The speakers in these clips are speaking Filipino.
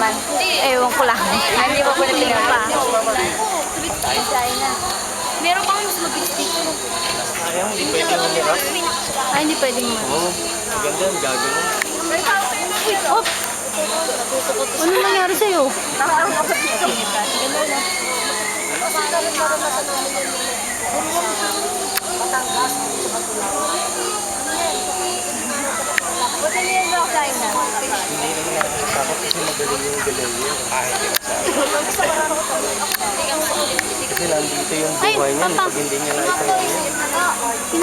naman. Ewan ko lang. Hindi mo po na pa. Meron pang mas mabilis dito. Sayang, hindi pwede humirap. Ay, hindi pwedeng mo. Oo, maganda yung gagawin. Oh! Ano nangyari sa'yo? Buti niya yung offline na. Hindi naman nakakatakot kasi magaling yung galileo. Kasi nandito yung buhay niya, papa. pag hindi niya naitawin yan.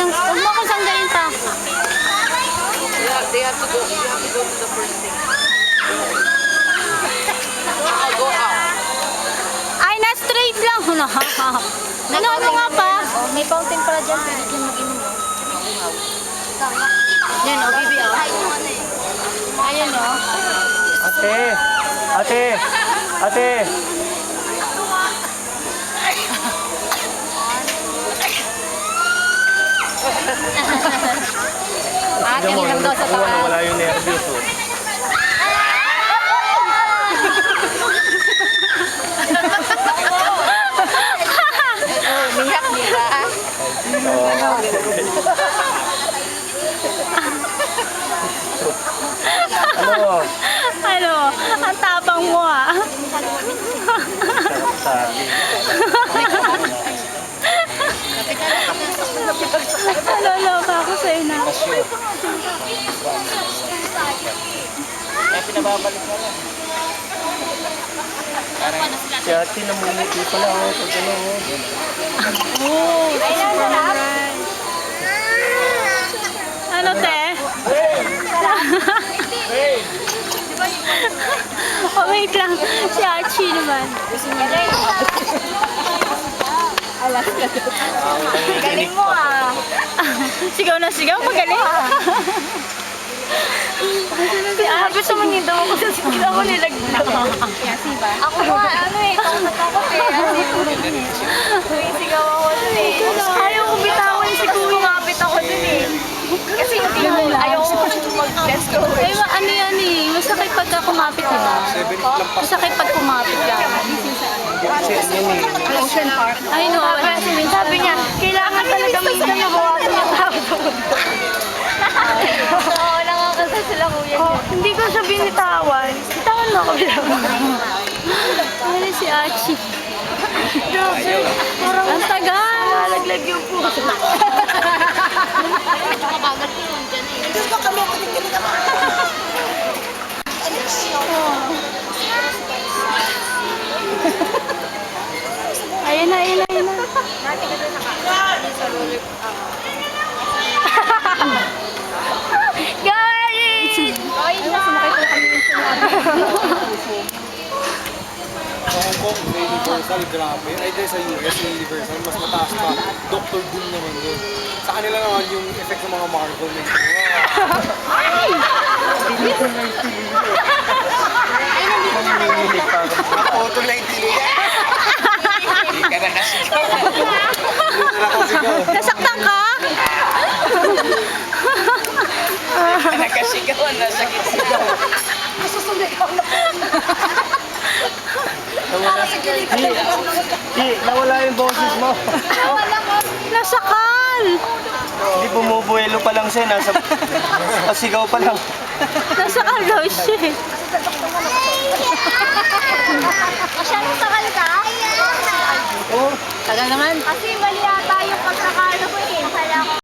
Huwag mo akong sanggalin pa. They have to go. You have to go to the first thing. I'll go out. Ay, na-straight lang. Ano nga pa? Oh, may fountain pala dyan. Pwede dyan mag-inom mo. Yan o, bibi o. Ayan o. Ate! Ate! Ate! Ate, nilang daw sa taas. Wala yung nervyos oh. Umiyak nila. Ano? Ano? Ang tapang mo ah. Sarap sabi. Naloloka ako sa'yo na. Kasyo. Kaya pinababalik na lang. Si ate namumuti pala ako pag ano oh. Oh, ano te? Oh, wait lang. Si Archie naman. Galing mo ah. Sigaw na sigaw, magaling. Si Archie sa mga daw ako sa sigaw ko nilaglag. Ako nga, ano eh, takot eh. Sigaw ako dun eh. Ayaw ko bitawan si Kuya. Kumapit ako dun eh. Kasi hindi mo, ayaw ko mag-let's go eh. Ay, ano yan eh. Masakit pagka kumapit, di ba? Masakit pag kumapit ka. Ocean Park. Ay, no. Sabi niya, kailangan talaga minsan mabawasan yung tao. Oo, nakakasal sila kuya. Oh, hindi ko siya binitawan. Bitawan mo ako bitawan. Ano si Archie? Parang ang tagal. Nalaglag yung puso. Nakabagal ko yun dyan eh. Dito ba kami ako din naman? Ayun na, ayun na, ayun na. Guys! Sa Hong Kong, may Universal, grabe. Ay, dahil sa US, yung Universal, mas mataas pa. Dr. Doom naman yun. Sa kanila naman yung effect ng mga Marvel. Nakapoto lang yung tili. Hindi ka na nasigaw. Nasaktan ka? Nakasigawan na sa gitna. Nawala yung boses mo. Nasakal! Hindi bumubuelo pa lang siya, nasa pasigaw pa lang. Nasakal daw siya eh. Masyadong takal ka? Oh, Tagal naman. Kasi mali ata yung